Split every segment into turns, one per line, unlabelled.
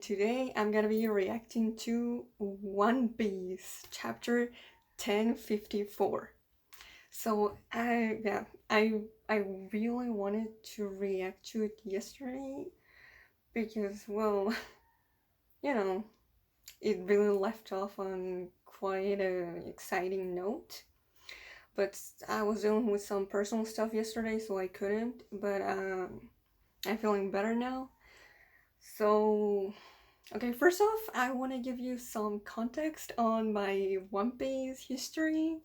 Today I'm gonna be reacting to One Piece chapter 1054. So I really wanted to react to it yesterday because you know, it really left off on quite a exciting note. But I was dealing with some personal stuff yesterday, so I couldn't. But I'm feeling better now. So okay, first off, I want to give you some context on my One Piece history.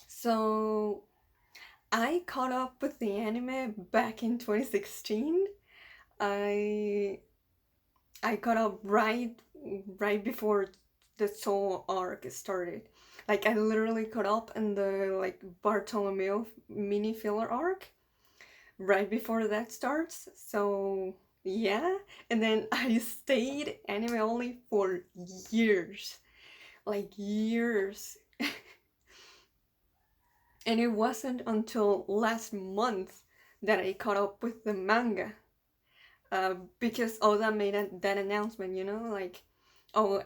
So, I caught up with the anime back in 2016. I I caught up right before the Soul arc started. Like I literally caught up in the like Bartolomeo mini filler arc right before that starts. So yeah, and then I stayed anime only for years, like years. And it wasn't until last month that I caught up with the manga. Because Oda made that announcement, like, oh,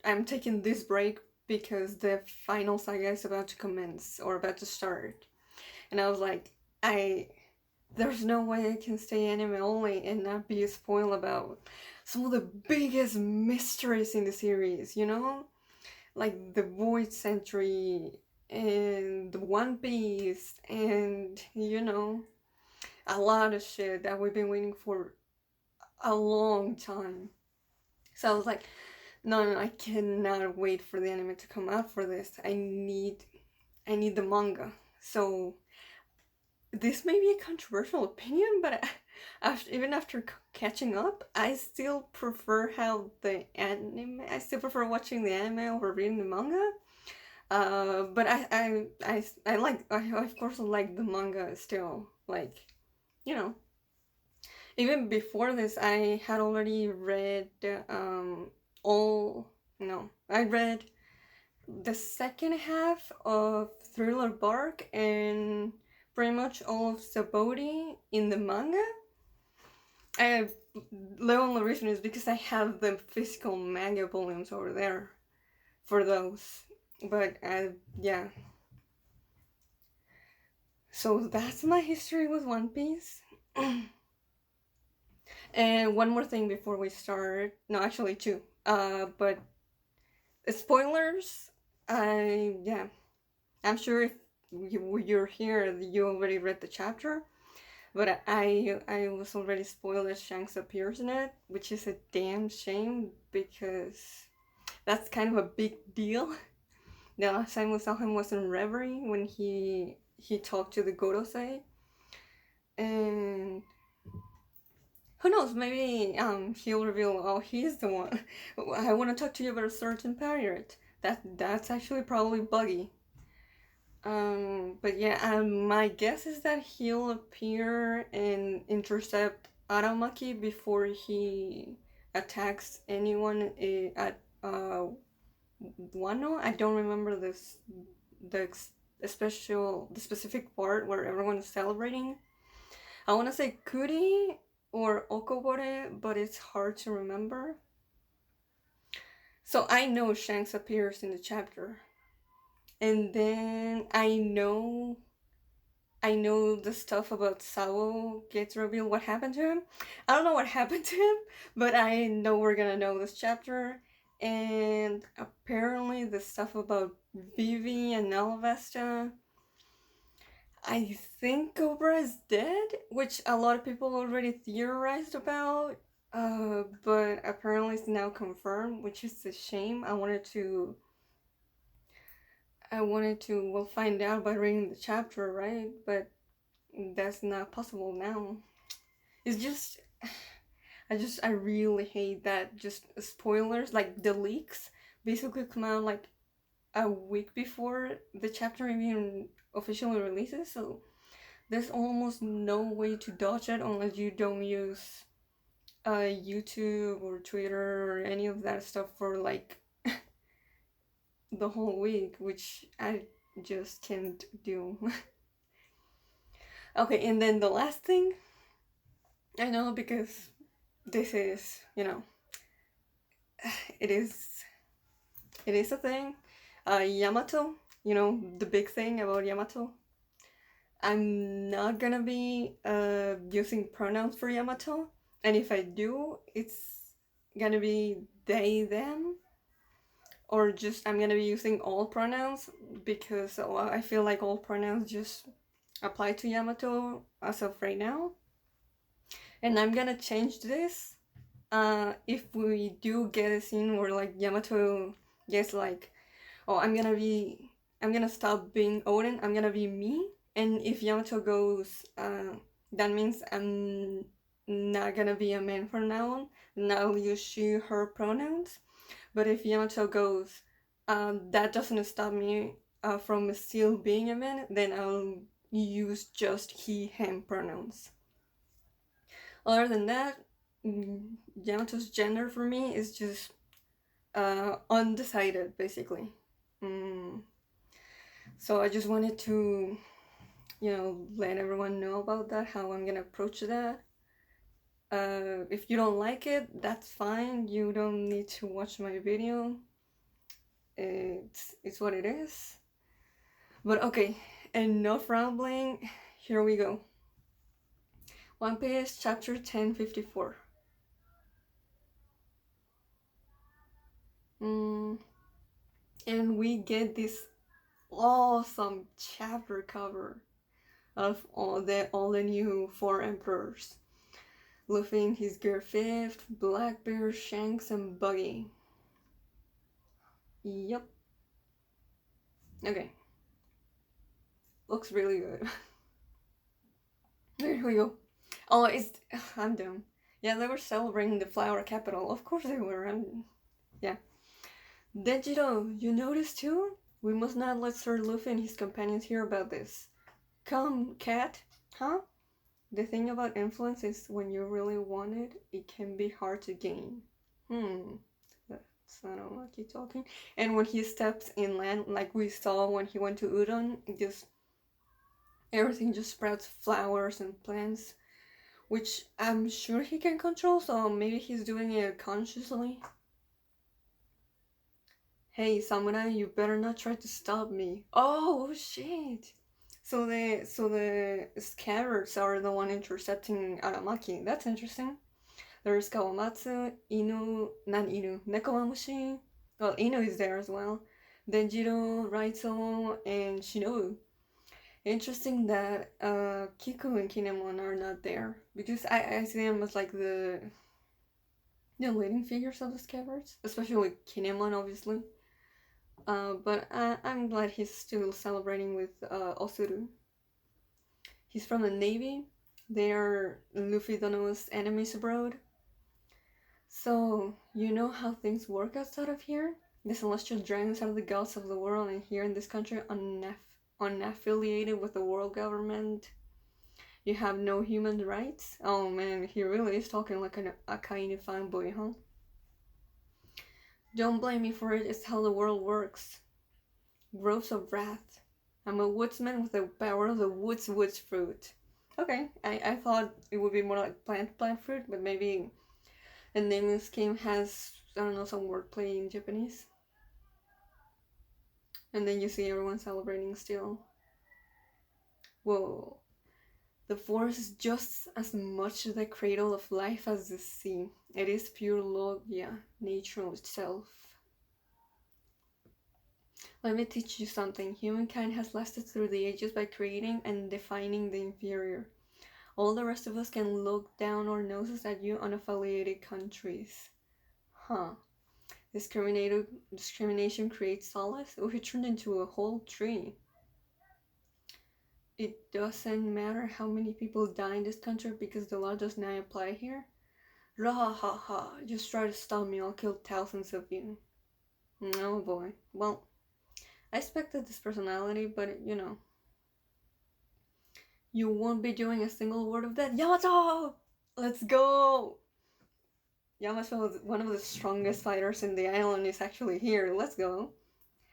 I'm taking this break because the final saga is about to commence or about to start. And I was like, I there's no way I can stay anime only and not be spoiled about some of the biggest mysteries in the series, Like the Void Century and the One Piece and, a lot of shit that we've been waiting for a long time. So I was like, no, I cannot wait for the anime to come out for this. I need the manga. So this may be a controversial opinion, but even after catching up, I still prefer how the anime. I still prefer watching the anime over reading the manga. But I of course like the manga still. Like, you know, even before this, I had already read all. No, I read the second half of Thriller Bark and pretty much all of Saboti in the manga. I The only reason is because I have the physical manga volumes over there for those. But yeah. So that's my history with One Piece. And one more thing before we start. No, actually two. But spoilers. Yeah. I'm sure if you're here, you already read the chapter. But I was already spoiled that Shanks appears in it, which is a damn shame because that's kind of a big deal. The last time we saw him was in Reverie when he talked to the Gorosei, and who knows? Maybe he'll reveal, oh, he's the one. I want to talk to you about a certain pirate. That's actually probably Buggy. But yeah, my guess is that he'll appear and intercept Aramaki before he attacks anyone at Wano. I don't remember the the specific part where everyone is celebrating. I want to say Kuri or Okobore, but it's hard to remember. So I know Shanks appears in the chapter, and then I know the stuff about Sao gets revealed what happened to him. I don't know what happened to him, but I know we're gonna know this chapter. And apparently the stuff about Vivi and Alvesta. I think Cobra is dead, which a lot of people already theorized about. But apparently it's now confirmed, which is a shame. We'll find out by reading the chapter, right? But that's not possible now. It's just I really hate that just spoilers like the leaks basically come out like a week before the chapter even officially releases, so there's almost no way to dodge it unless you don't use YouTube or Twitter or any of that stuff for like the whole week, which I just can't do. Okay, and then the last thing I know, because this is, it is a thing. Yamato, you know, the big thing about Yamato. I'm not gonna be using pronouns for Yamato, and if I do, it's gonna be they, them, or just I'm gonna be using all pronouns because I feel like all pronouns just apply to Yamato as of right now. And I'm gonna change this if we do get a scene where like Yamato gets like, oh, I'm gonna stop being Odin, I'm gonna be me. And if Yamato goes, that means I'm not gonna be a man from now on, and I'll use she, her pronouns. But if Yamato goes, that doesn't stop me from still being a man, then I'll use just he, him pronouns. Other than that, Yamato's gender for me is just undecided, basically. So I just wanted to, let everyone know about that, how I'm gonna approach that. If you don't like it, that's fine. You don't need to watch my video. It's what it is. But okay, enough rambling. Here we go. One Piece, chapter 1054. And we get this awesome chapter cover of all the new 4 emperors. Luffy and his gear 5th, Blackbeard, Shanks, and Buggy. Yep. Okay. Looks really good. There we go. Oh, I'm dumb. Yeah, they were celebrating the flower capital. Of course they were. Yeah. Denjiro, you noticed too? We must not let Sir Luffy and his companions hear about this. Come, cat. Huh? The thing about influence is when you really want it, it can be hard to gain. That's Sanomaki talking. And when he steps inland, like we saw when he went to Udon, everything just sprouts flowers and plants, which I'm sure he can control, so maybe he's doing it consciously. Hey, Samurai, you better not try to stop me. Oh, shit! So the scabbards are the one intercepting Aramaki. That's interesting. There's Kawamatsu, Nekomamushi. Well, Inu is there as well. Denjiro, Raito, and Shinobu. Interesting that Kiku and Kinemon are not there, because I see them as like the leading figures of the scabbards, especially Kinemon, obviously. But I'm glad he's still celebrating with Osuru. He's from the Navy. They are Luffy Dono's enemies abroad. So, you know how things work outside of here? The celestial dragons are the gods of the world, and here in this country, unaffiliated with the world government, you have no human rights? Oh man, he really is talking like a kind of fanboy, huh? Don't blame me for it, it's how the world works. Groves of Wrath. I'm a woodsman with the power of the woods fruit. Okay, I thought it would be more like plant fruit, but maybe the naming scheme has, I don't know, some wordplay in Japanese. And then you see everyone celebrating still. Whoa. The forest is just as much the cradle of life as the sea. It is pure logia, nature itself. Let me teach you something. Humankind has lasted through the ages by creating and defining the inferior. All the rest of us can look down our noses at you unaffiliated countries. Huh. Discrimination creates solace? We turned into a whole tree. It doesn't matter how many people die in this country because the law does not apply here. Rahahaha, just try to stop me, I'll kill thousands of you. Oh boy. Well, I expected this personality, but you won't be doing a single word of that. Yamato! Let's go! Yamato is one of the strongest fighters in the island, is actually here. Let's go.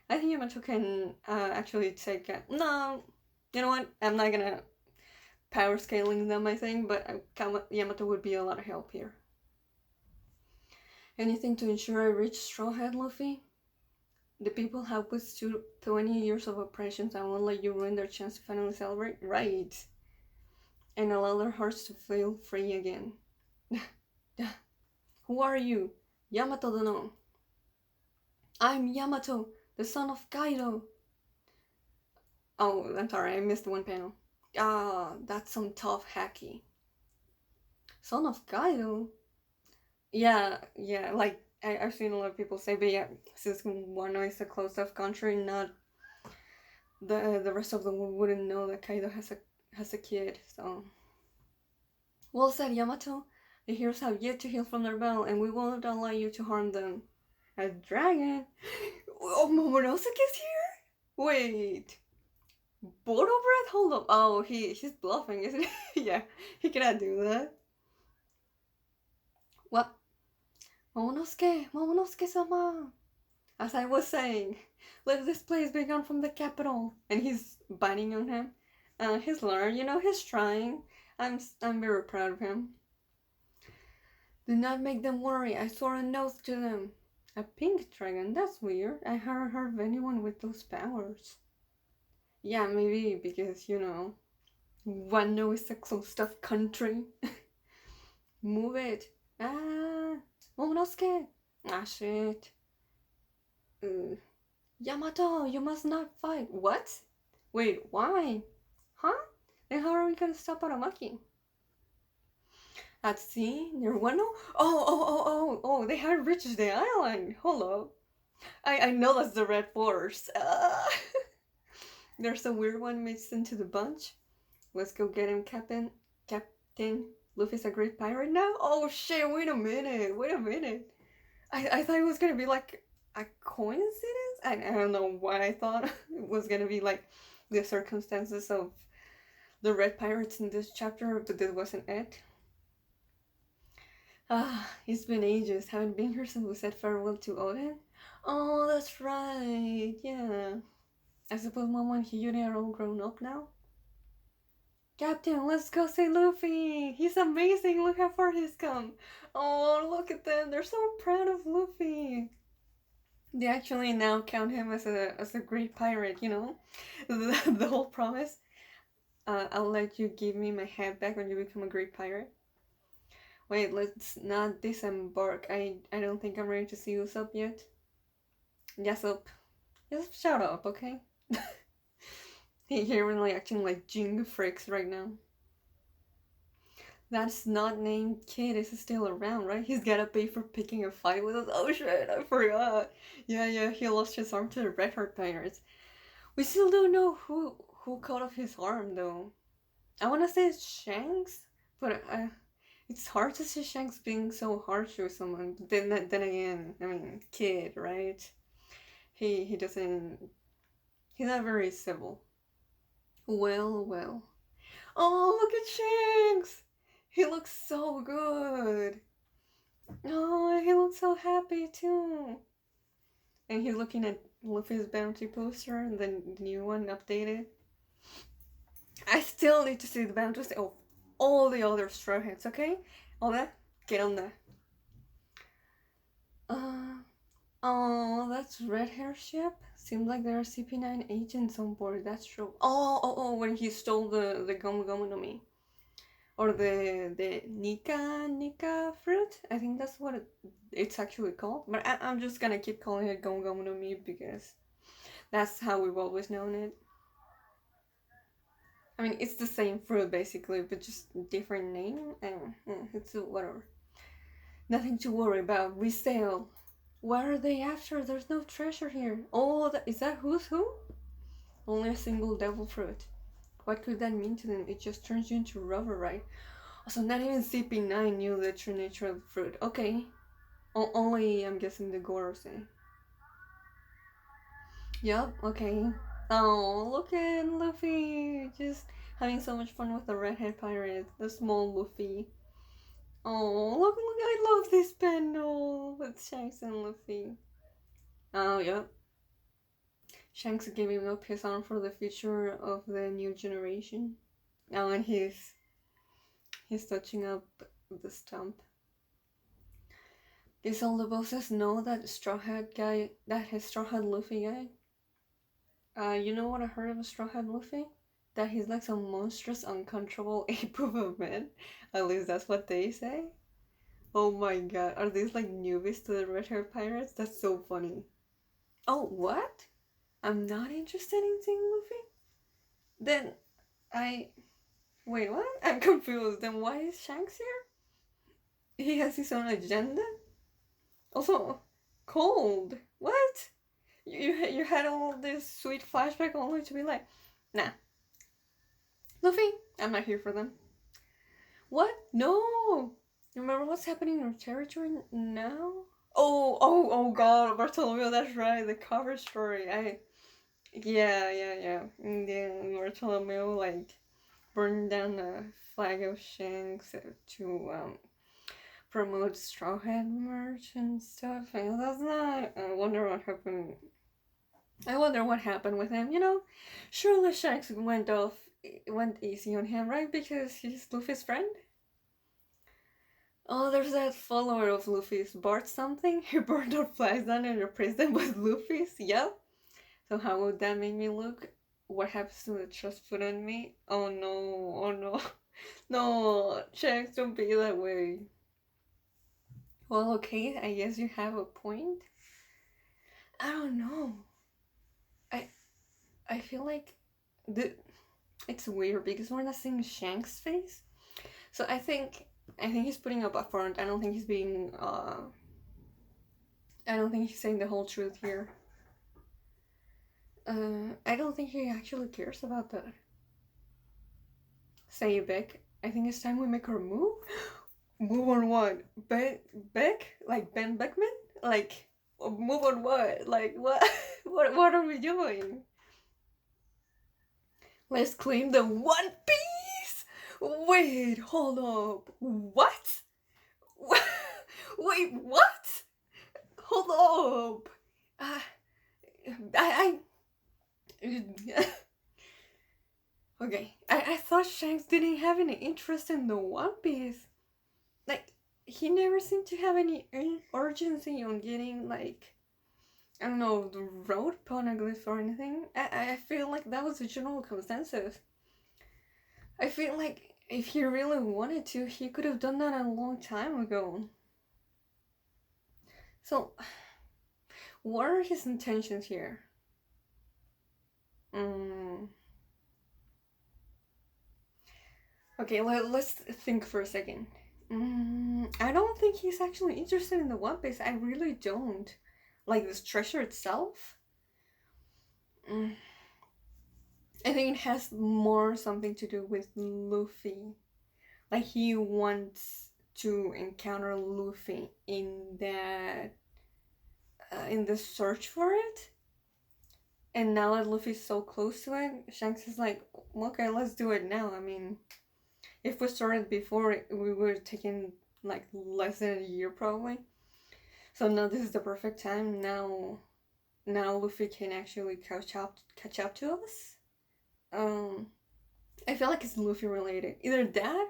I think Yamato can actually take no, you know what? I'm not gonna power scaling them, I think, but Yamato would be a lot of help here. Anything to ensure I reach Straw Hat, Luffy? The people have withstood 20 years of oppression. I won't let you ruin their chance to finally celebrate. Right. And allow their hearts to feel free again. Who are you? Yamato Dono. I'm Yamato, the son of Kaido. Oh, I'm sorry, I missed one panel. Ah, that's some tough hacky. Son of Kaido? Yeah, like, I've seen a lot of people say, but yeah, since Wano is a closed-off country, not the rest of the world wouldn't know that Kaido has a kid, so... Well said, Yamato. The heroes have yet to heal from their battle, and we won't allow you to harm them. A dragon? Oh, Momonosuke's here? Wait. Bodo breath? Hold up. Oh, he's bluffing, isn't he? Yeah, he cannot do that. What? Momonosuke-sama! As I was saying, let this place be gone from the capital. And he's biting on him. He's learned, he's trying. I'm very proud of him. Do not make them worry. I swore an oath to them. A pink dragon? That's weird. I haven't heard of anyone with those powers. Yeah, maybe because, Wano is a closed-off country. Move it. Ah, Momonosuke. Ah, shit. Yamato, you must not fight. What? Wait, why? Huh? Then how are we gonna stop Aramaki? At sea? Near Wano? Oh, they haven't reached the island. Hold up. I know that's the Red Force. There's a weird one mixed into the bunch. Let's go get him, Captain. Luffy's a great pirate now? Oh shit, wait a minute. I thought it was gonna be like a coincidence? I don't know why I thought it was gonna be like the circumstances of the red pirates in this chapter, but this wasn't it. It's been ages. Haven't been here since we said farewell to Oden. Oh, that's right. Yeah. I suppose Momo and Hiyori are all grown up now. Captain, let's go see Luffy. He's amazing. Look how far he's come. Oh, look at them. They're so proud of Luffy. They actually now count him as a great pirate, the whole promise. I'll let you give me my hat back when you become a great pirate. Wait, let's not disembark. I don't think I'm ready to see Usopp yet. Yasup. Just shut up, okay? He really acting like Jing Freaks right now. That's not named Kid is still around, right? He's gotta pay for picking a fight with us. Oh shit, I forgot. Yeah, he lost his arm to the Red Heart Pirates. We still don't know who cut off his arm though. I wanna say it's Shanks, but it's hard to see Shanks being so harsh with someone. But then again, I mean, Kid, right? He doesn't. He's not very civil. Well. Oh, look at Shanks! He looks so good. Oh, he looks so happy too. And he's looking at Luffy's bounty poster, the new one updated. I still need to see the bounties of all the other Straw Hats, okay? All that? Get on that. Oh, that's Red Hair ship? Seems like there are CP9 agents on board, that's true. Oh, when he stole the Gomu Gomu no Mi. Or the Nika fruit? I think that's what it's actually called. But I'm just gonna keep calling it Gomu Gomu no Mi because that's how we've always known it. I mean, it's the same fruit basically, but just different name. It's whatever. Nothing to worry about. We sail. What are they after? There's no treasure here. Oh, is that who's who? Only a single devil fruit. What could that mean to them? It just turns you into rubber, right? So not even CP9 knew the true nature of the fruit. Okay. Only, I'm guessing, the Gorosei. Yup, okay. Oh, look at Luffy! Just having so much fun with the redhead pirate. The small Luffy. Oh, look, I love this panel with Shanks and Luffy. Oh, yep. Shanks giving up his arm for the future of the new generation. Oh, and he's touching up the stump. Is all the bosses know that Straw Hat guy, that his Straw Hat Luffy guy? You know what I heard of Straw Hat Luffy? That he's like some monstrous, uncontrollable ape of a man. At least that's what they say. Oh my god, are these like newbies to the Red Hair Pirates? That's so funny. Oh, what? I'm not interested in seeing Luffy? Then I. Wait, what? I'm confused. Then why is Shanks here? He has his own agenda? Also, cold. What? You had all this sweet flashback only to be like, nah. Luffy, I'm not here for them. What? No! You remember what's happening in our territory now? Oh god, Bartolomeo, that's right, the cover story. Yeah. And then Bartolomeo, like, burned down the flag of Shanks to, promote Straw Hat merch and stuff. And that's not. I wonder what happened. I wonder what happened with him. You know, surely Shanks went easy on him, right? Because he's Luffy's friend. Oh, there's that follower of Luffy's, Bart something. He burned our flags down and replaced them with Luffy's. Yep. So how would that make me look? What happens to the trust put on me? Oh no. No, Shanks, don't be that way. Well, okay, I guess you have a point. I don't know. I feel like it's weird because we're not seeing Shanks' face. So I think he's putting up a front. I don't think he's being I don't think he's saying the whole truth here. I don't think he actually cares about that. Say Beck. I think it's time we make our move. Move on what? Beck? Like Ben Beckman? Like move on what? Like what? What are we doing? Let's claim the One Piece! Wait, hold up. What? Wait, what? Hold up. I okay. I thought Shanks didn't have any interest in the One Piece. Like, he never seemed to have any urgency on getting, like, I don't know, the road poneglyph or anything. I feel like that was the general consensus. I feel like if he really wanted to, he could have done that a long time ago. So, what are his intentions here? Okay, let's think for a second. I don't think he's actually interested in the One Piece. I really don't. Like this treasure itself. I think it has more something to do with Luffy. Like he wants to encounter Luffy in that in the search for it. And now that Luffy's so close to it, Shanks is like, okay, let's do it now. I mean, if we started before, we would have taken like less than a year probably. So now this is the perfect time. Now Luffy can actually catch up to us. I feel like it's Luffy related. Either that,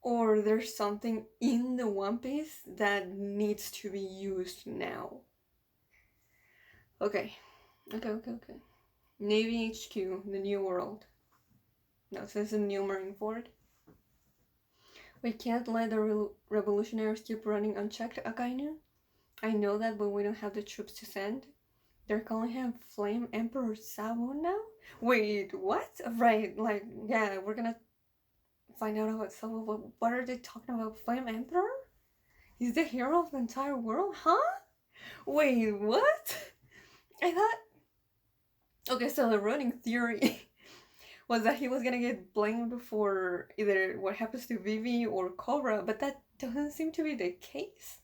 or there's something in the One Piece that needs to be used now. Okay. Navy HQ, the New World. No, so it's a new Marineford. We can't let the revolutionaries keep running unchecked, Akainu. I know that, but we don't have the troops to send. They're calling him Flame Emperor Sabo now? Wait, what? Right, like, yeah, we're gonna find out about Sabo. What are they talking about? Flame Emperor? He's the hero of the entire world? Huh? Wait, what? I thought... Okay, so the running theory was that he was gonna get blamed for either what happens to Vivi or Cobra, but that doesn't seem to be the case.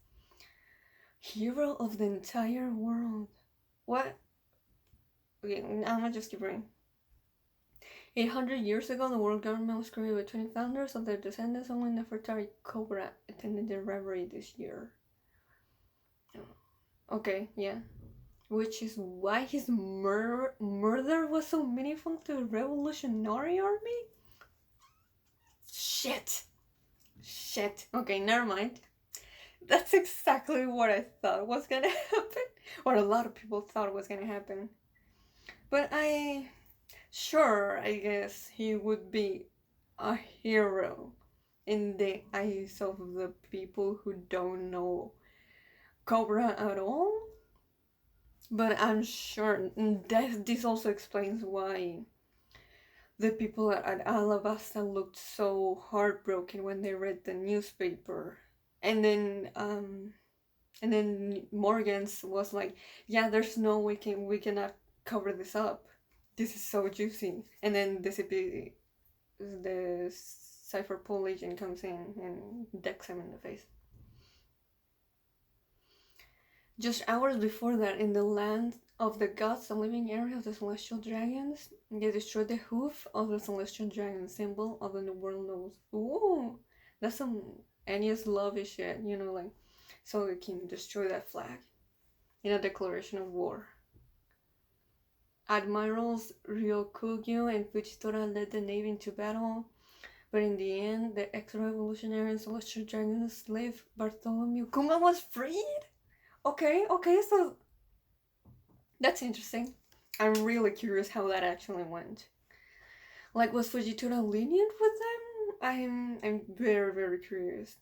Hero of the entire world. What? Okay, I'm gonna just keep reading. 800 years ago, the world government was created by 20 founders of their descendants. Only Nefertari Cobra attended the reverie this year. Okay, yeah. Which is why his murder was so meaningful to the Revolutionary Army? Shit. Okay, never mind. That's exactly what I thought was gonna happen. What a lot of people thought was gonna happen. But sure, I guess he would be a hero in the eyes of the people who don't know Cobra at all. But I'm sure this also explains why the people at Alabasta looked so heartbroken when they read the newspaper. And then Morgan's was like, "Yeah, there's no way we cannot cover this up. This is so juicy." And then the Cypherpol agent comes in and decks him in the face. Just hours before that, in the land of the gods, the living area of the celestial dragons, they destroyed the hoof of the celestial dragon, symbol of the new world knows. Ooh, that's some Ennia's lovey shit, like, so they can destroy that flag in a declaration of war. Admirals Ryokugyu and Fujitora led the navy into battle, but in the end, the ex-revolutionary and celestial dragon slave Bartholomew Kuma was freed? Okay, so that's interesting. I'm really curious how that actually went. Like, was Fujitora lenient with them? I'm very, very curious.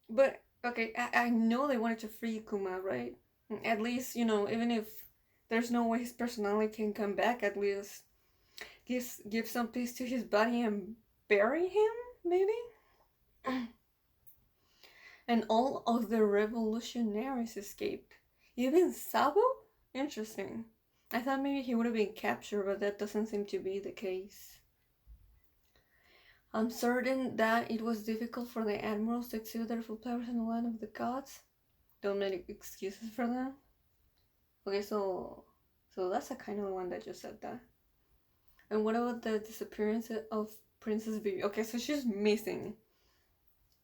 But, okay, I know they wanted to free Kuma, right? At least, even if there's no way his personality can come back, at least give some peace to his body and bury him, maybe? And all of the revolutionaries escaped. Even Sabo? Interesting. I thought maybe he would have been captured, but that doesn't seem to be the case. I'm certain that it was difficult for the admirals to exhibit their full powers in the land of the gods. Don't make excuses for them. Okay, so that's a kind of the one that just said that. And what about the disappearance of Princess Vivi? Okay, so she's missing.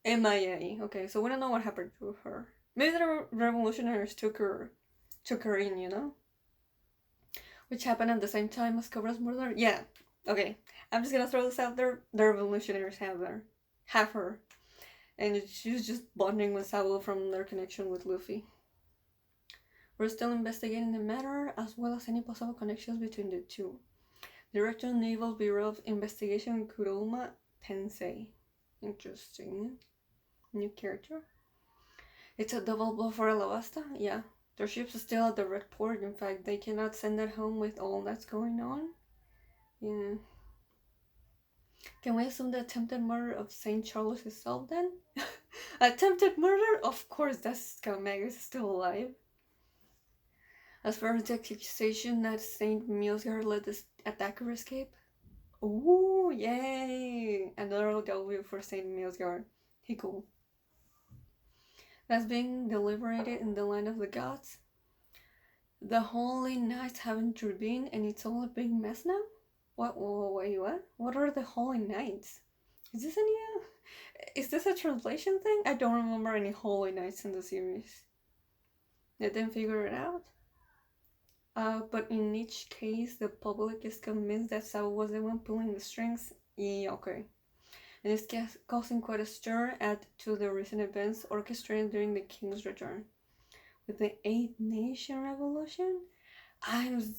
MIA. Okay, so we don't know what happened to her. Maybe the revolutionaries took her in, which happened at the same time as Cobra's murder. Yeah. Okay, I'm just gonna throw this out there. The revolutionaries have her, and she's just bonding with Sabo from their connection with Luffy. We're still investigating the matter, as well as any possible connections between the two. Director of Naval Bureau of Investigation Kuroma Tensei. Interesting. New character. It's a double blow for Alabasta? Yeah. Their ship's still at the red port. In fact, they cannot send it home with all that's going on. Yeah. Can we assume the attempted murder of St. Charles is solved then? Attempted murder? Of course, that scumbag is still alive. As far as the accusation that St. Milesgard let this attacker escape. Ooh, yay! Another W for St. Milesgard. He cool. That's being deliberated in the land of the gods. The Holy Knights haven't intervened and it's all a big mess now? Wait, what? What are the Holy Knights? Is this a translation thing? I don't remember any Holy Knights in the series. Let them figure it out. But in each case, the public is convinced that Sabo was the one pulling the strings. Yeah, okay. And it's causing quite a stir to the recent events orchestrated during the King's return. With the 8 Nation Revolution?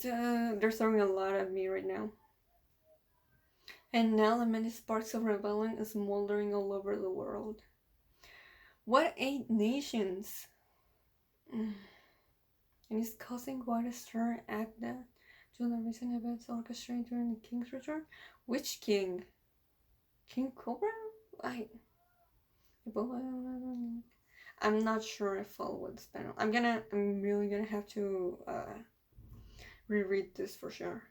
They're throwing a lot at me right now. And now the many sparks of rebellion is smoldering all over the world. What 8 nations? And it's causing quite a stir at that to the recent events orchestrated during the King's return. Which king? King Cobra? I'm not sure I follow what's panel. I'm really gonna have to reread this for sure.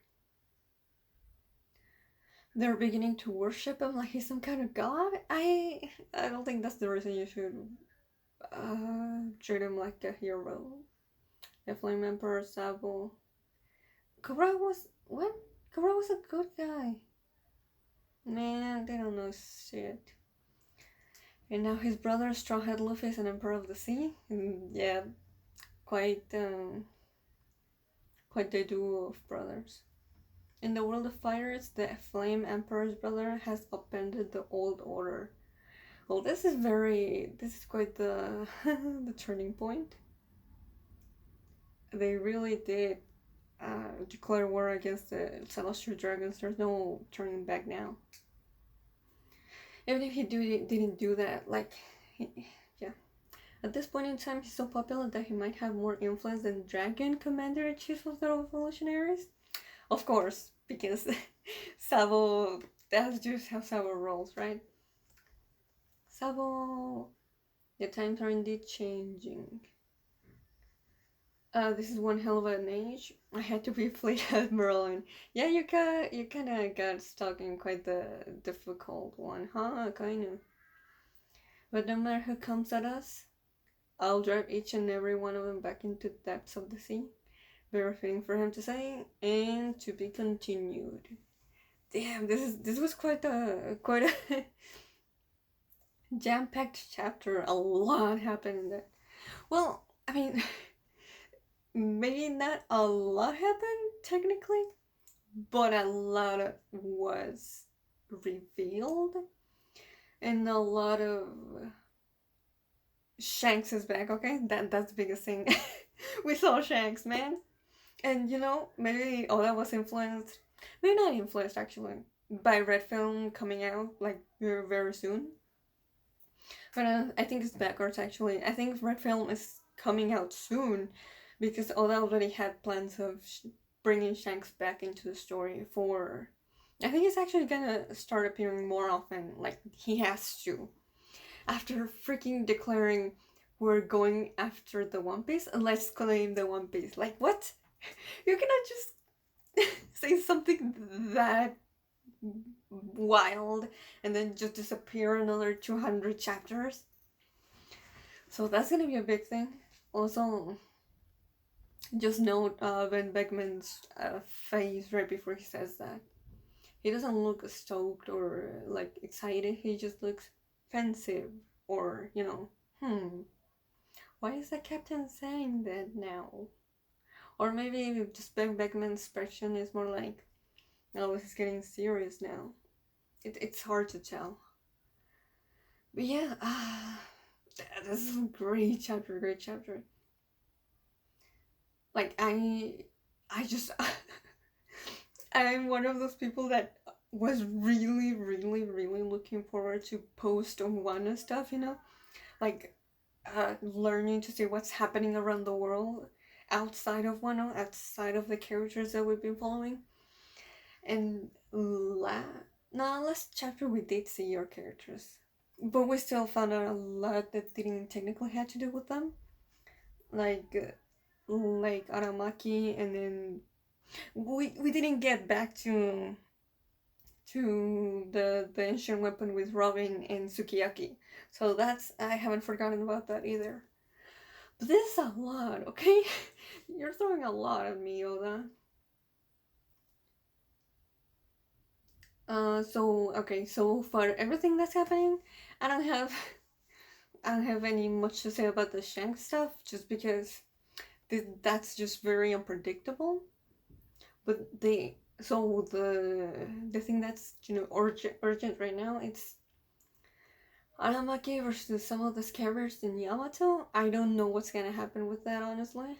They're beginning to worship him like he's some kind of god. I don't think that's the reason you should treat him like a hero. The Flame Emperor Sabo. Cobra was what? Cobra was a good guy. Man, they don't know shit. And now his brother Strawhead Luffy is an Emperor of the Sea. And yeah, quite the duo of brothers. In the world of fighters, the Flame Emperor's brother has upended the old order. Well, this is quite the the turning point. They really did declare war against the celestial dragons. There's no turning back now. Even if didn't do that, like, yeah. At this point in time, he's so popular that he might have more influence than Dragon Commander-in-Chief of the Revolutionaries. Of course, because Sabo, that's just how Sabo rolls, right? Sabo, the times are indeed changing. This is one hell of an age. I had to be Fleet Admiral, and yeah, you kind of got stuck in quite the difficult one, huh? Kind of. But no matter who comes at us, I'll drive each and every one of them back into the depths of the sea. Very fitting for him to say, and to be continued. Damn, this was quite a jam-packed chapter. A lot happened in that. Well, I mean, maybe not a lot happened technically, but a lot was revealed, and a lot of Shanks is back. Okay, that's the biggest thing. We saw Shanks, man, and maybe all that was influenced, maybe not influenced actually, by Red Film coming out like very soon. But I think it's backwards actually. I think Red Film is coming out soon because Oda already had plans of bringing Shanks back into the story for. I think he's actually gonna start appearing more often, like he has to. After freaking declaring we're going after the One Piece, let's claim the One Piece. Like, what? You cannot just say something that wild and then just disappear another 200 chapters. So that's gonna be a big thing. Also, just note Ben Beckman's face right before he says that. He doesn't look stoked or like excited, he just looks pensive or, why is the captain saying that now? Or maybe just Ben Beckman's expression is more like, oh, he's getting serious now. It's hard to tell. But yeah, this is a great chapter, great chapter. Like, I just, I'm one of those people that was really, really, really looking forward to post on Wano stuff, like learning to see what's happening around the world outside of Wano, outside of the characters that we've been following. And last chapter we did see your characters, but we still found out a lot that didn't technically have to do with them, like Aramaki, and then we didn't get back to the ancient weapon with Robin and Sukiyaki. So that's, I haven't forgotten about that either. But this is a lot, okay? You're throwing a lot at me, Oda. So for everything that's happening, I don't have any much to say about the Shank stuff, just because that's just very unpredictable. But the thing that's urgent right now, it's Aramaki versus some of the scabbers in Yamato. I don't know what's gonna happen with that, honestly.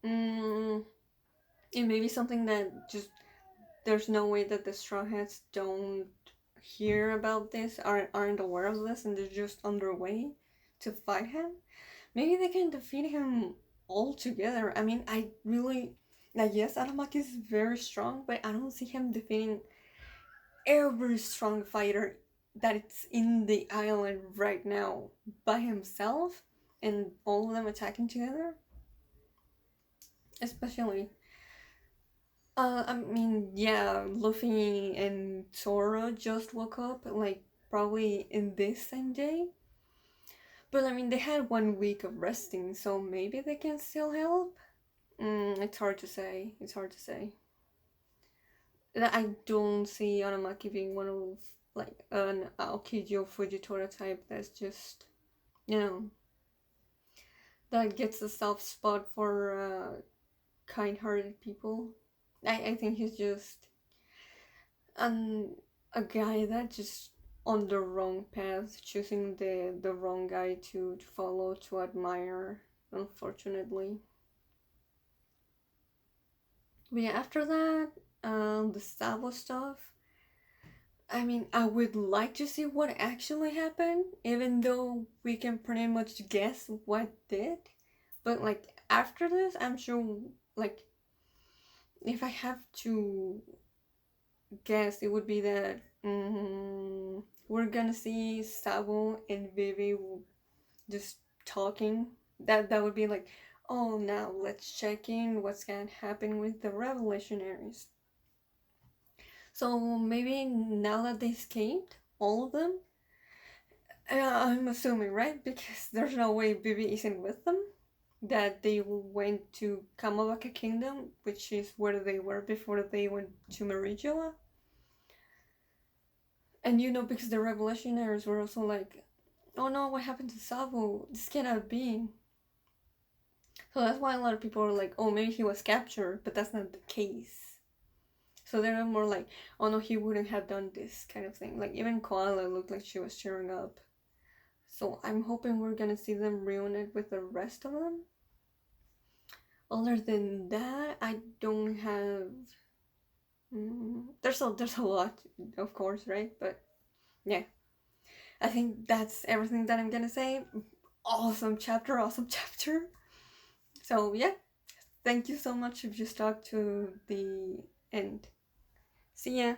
It may be something that just there's no way that the Straw Hats don't hear about this, aren't aware of this, and they're just underway to fight him. Maybe they can defeat him altogether. I mean, I really, like, yes, Aramaki is very strong, but I don't see him defeating every strong fighter that's in the island right now by himself, and all of them attacking together. Especially, I mean, yeah, Luffy and Zoro just woke up, like, probably in this same day. But I mean, they had 1 week of resting, so maybe they can still help. It's hard to say. It's hard to say. I don't see Aramaki being one of, like, an Aokiji or Fujitora type that's just, that gets a soft spot for kind-hearted people. I think he's just a guy that just on the wrong path, choosing the wrong guy to follow, to admire, unfortunately. But yeah, after that, the Sabo stuff. I mean, I would like to see what actually happened, even though we can pretty much guess what did. But like after this, I'm sure, like, if I have to guess, it would be that we're gonna see Sabo and Vivi just talking. That would be like, oh, now let's check in what's gonna happen with the revolutionaries. So maybe now that they escaped, all of them, I'm assuming, right? Because there's no way Vivi isn't with them. That they went to Kamabaka Kingdom, which is where they were before they went to Merijoa. And because the revolutionaries were also like, oh no, what happened to Sabo? This cannot be. So that's why a lot of people are like, oh, maybe he was captured, but that's not the case. So they're more like, oh no, he wouldn't have done this kind of thing. Like even Koala looked like she was cheering up. So I'm hoping we're gonna see them reunite with the rest of them. Other than that, I don't have. There's a lot, of course, right? But yeah, I think that's everything that I'm gonna say. Awesome chapter, awesome chapter. So yeah, thank you so much if you stuck to the end. See ya.